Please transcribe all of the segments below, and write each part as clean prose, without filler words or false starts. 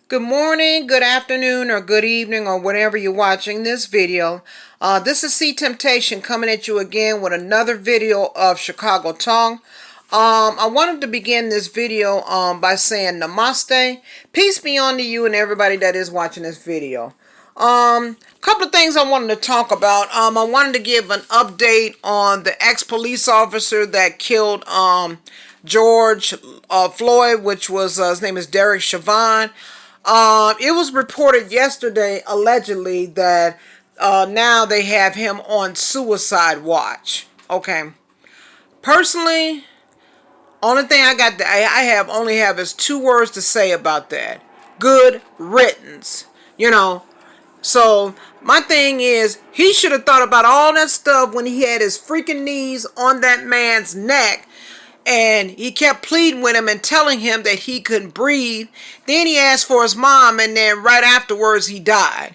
Good morning, good afternoon, or good evening, or whenever you're watching this video. This is C Temptation coming at you again with another video of Chicago Tongue. I wanted to begin this video by saying namaste. Peace be unto you and everybody that is watching this video. Couple of things I wanted to talk about. I wanted to give an update on the ex-police officer that killed George Floyd, which was his name is Derek Chauvin. It was reported yesterday, allegedly, that now they have him on suicide watch. Okay. Personally, only thing I only have is two words to say about that. Good riddance. So my thing is, he should have thought about all that stuff when he had his freaking knees on that man's neck. And he kept pleading with him and telling him that he couldn't breathe. Then he asked for his mom, and then right afterwards he died.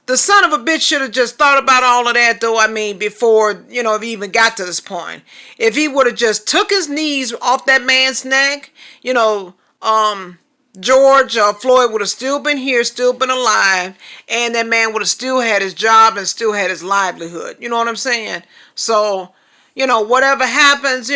The son of a bitch should have just thought about all of that, though, before, if he even got to this point. If he would have just took his knees off that man's neck, George Floyd would have still been here, still been alive, and that man would have still had his job and still had his livelihood. You know what I'm saying? So, whatever happens,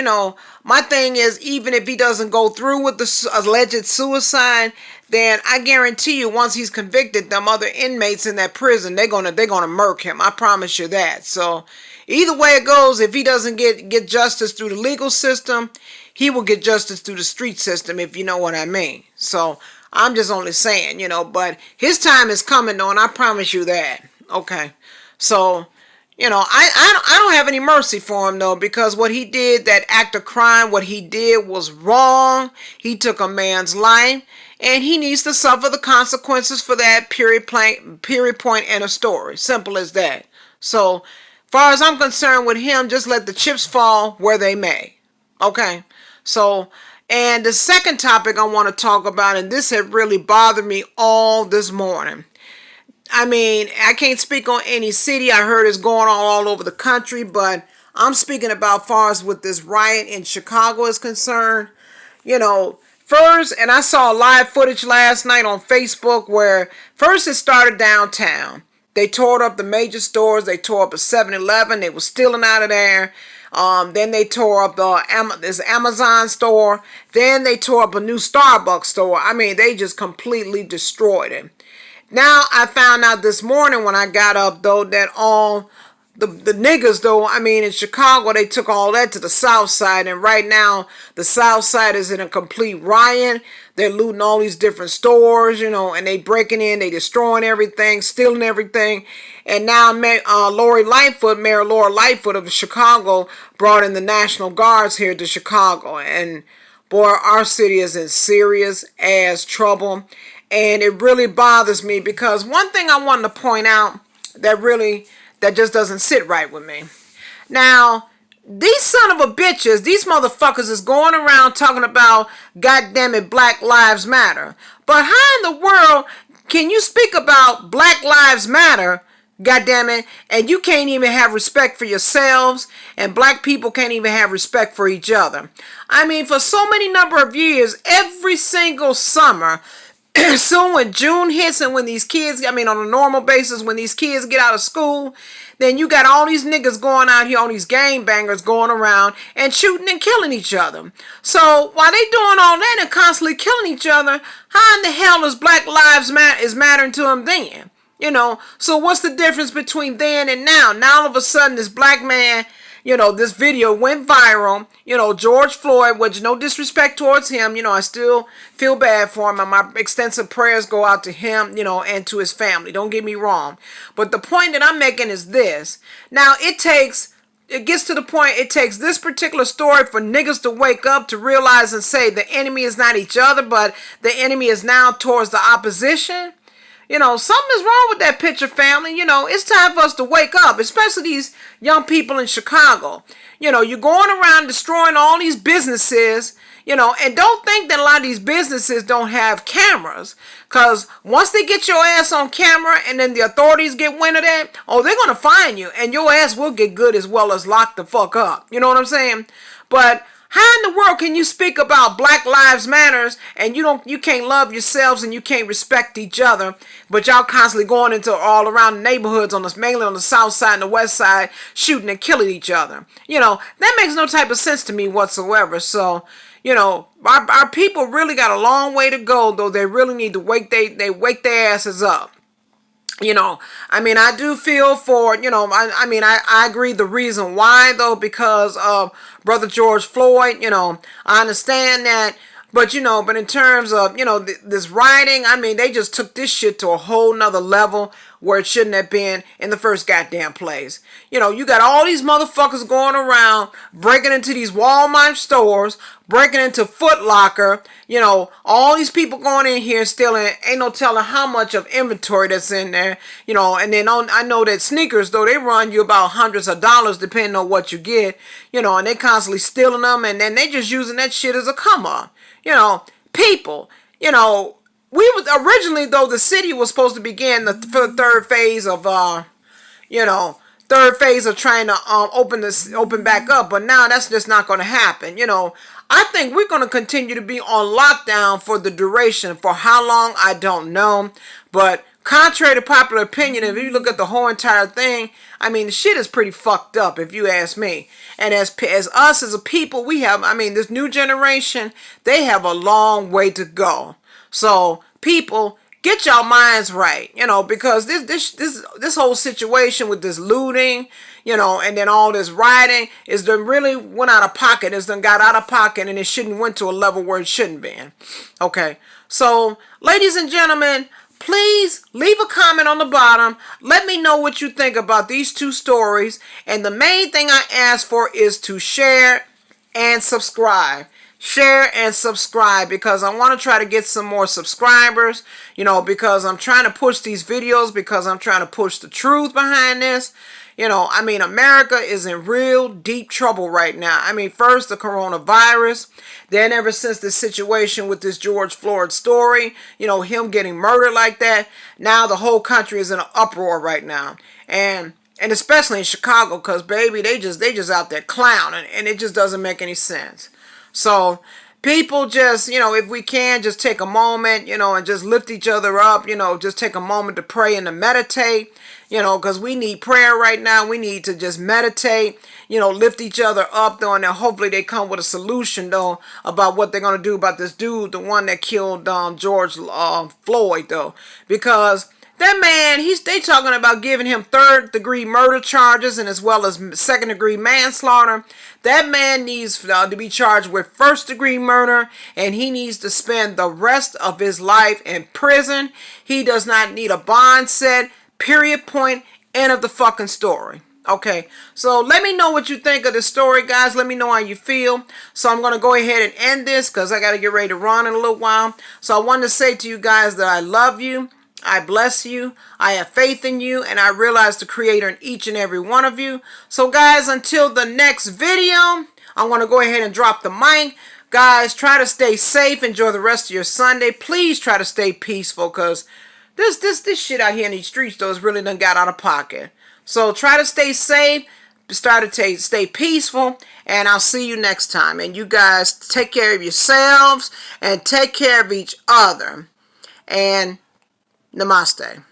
my thing is, even if he doesn't go through with the alleged suicide, then I guarantee you, once he's convicted, them other inmates in that prison, they're gonna murk him. I promise you that. So either way it goes, if he doesn't get justice through the legal system, he will get justice through the street system, if you know what I mean. So I'm just only saying, but his time is coming, though, and I promise you that. Okay. So, I don't have any mercy for him, though, because what he did, that act of crime, what he did was wrong. He took a man's life, and he needs to suffer the consequences for that, period, point, and a story. Simple as that. So, far as I'm concerned with him, just let the chips fall where they may. Okay? So, and the second topic I want to talk about, and this had really bothered me all this morning. I can't speak on any city. I heard it's going on all over the country, but I'm speaking about far as with this riot in Chicago is concerned. First, and I saw live footage last night on Facebook where first it started downtown. They tore up the major stores. They tore up a 7-Eleven. They were stealing out of there. Then they tore up this Amazon store. Then they tore up a new Starbucks store. They just completely destroyed it. Now, I found out this morning when I got up, though, that all the niggas, though, in Chicago, they took all that to the south side. And right now, the south side is in a complete riot. They're looting all these different stores, and they breaking in, they destroying everything, stealing everything. And now Mayor Lori Lightfoot of Chicago brought in the National Guards here to Chicago. And boy, our city is in serious ass trouble. And it really bothers me because one thing I wanted to point out that just doesn't sit right with me. Now, these son of a bitches, these motherfuckers is going around talking about, goddamn it, Black Lives Matter. But how in the world can you speak about Black Lives Matter, goddamn it, and you can't even have respect for yourselves, and black people can't even have respect for each other? For so many number of years, every single summer, soon when June hits and when these kids, on a normal basis, when these kids get out of school, then you got all these niggas going out here, all these gangbangers going around and shooting and killing each other. So while they doing all that and constantly killing each other, how in the hell is Black Lives Matter is mattering to them then? So what's the difference between then and now? Now all of a sudden this black man, this video went viral. George Floyd, which no disrespect towards him, I still feel bad for him, and my extensive prayers go out to him, and to his family. Don't get me wrong. But the point that I'm making is this. Now, it gets to the point, it takes this particular story for niggas to wake up to realize and say the enemy is not each other, but the enemy is now towards the opposition. Something is wrong with that picture, family. It's time for us to wake up, especially these young people in Chicago. You're going around destroying all these businesses, and don't think that a lot of these businesses don't have cameras. Because once they get your ass on camera and then the authorities get wind of that, they're going to find you. And your ass will get good as well as locked the fuck up. You know what I'm saying? But How in the world can you speak about Black Lives Matters and you can't love yourselves and you can't respect each other, but y'all constantly going into all around the neighborhoods mainly on the south side and the west side, shooting and killing each other? That makes no type of sense to me whatsoever. So, our people really got a long way to go, though. They really need to wake their asses up. I do feel for, I agree the reason why, though, because of Brother George Floyd, I understand that. But in terms of, this rioting, they just took this shit to a whole nother level where it shouldn't have been in the first goddamn place. You got all these motherfuckers going around, breaking into these Walmart stores, breaking into Foot Locker, all these people going in here stealing, ain't no telling how much of inventory that's in there, and then I know that sneakers, though, they run you about hundreds of dollars depending on what you get, and they constantly stealing them, and then they just using that shit as a come up. People, we was originally, though, the city was supposed to begin the third phase of, trying to open back up, but now that's just not going to happen. I think we're going to continue to be on lockdown for the duration. For how long, I don't know, but contrary to popular opinion, if you look at the whole entire thing, the shit is pretty fucked up, if you ask me. And as us as a people, we have, this new generation, they have a long way to go. So, people, get your minds right, because this whole situation with this looting, and then all this rioting is done really went out of pocket. It's done got out of pocket, and it shouldn't went to a level where it shouldn't be. Okay, so ladies and gentlemen, please leave a comment on the bottom. Let me know what you think about these two stories. And the main thing I ask for is to share and subscribe. Share and subscribe, because I want to try to get some more subscribers, because I'm trying to push these videos, because I'm trying to push the truth behind this. America is in real deep trouble right now. First the coronavirus, then ever since the situation with this George Floyd story, him getting murdered like that, now the whole country is in an uproar right now. And especially in Chicago, because baby, they just out there clowning, and it just doesn't make any sense. So people just, if we can, just take a moment, and just lift each other up, just take a moment to pray and to meditate, because we need prayer right now. We need to just meditate, lift each other up, though, and then hopefully they come with a solution, though, about what they're going to do about this dude, the one that killed George Floyd, though, because that man, they talking about giving him third-degree murder charges and as well as second-degree manslaughter. That man needs to be charged with first-degree murder, and he needs to spend the rest of his life in prison. He does not need a bond set, period, point, end of the fucking story. Okay, so let me know what you think of this story, guys. Let me know how you feel. So I'm going to go ahead and end this because I got to get ready to run in a little while. So I wanted to say to you guys that I love you. I bless you, I have faith in you, and I realize the Creator in each and every one of you. So guys, until the next video, I want to go ahead and drop the mic. Guys, try to stay safe. Enjoy the rest of your Sunday. Please try to stay peaceful, because this shit out here in these streets, though, is really done got out of pocket. So try to stay safe, stay peaceful, and I'll see you next time. And you guys take care of yourselves and take care of each other. And Namaste.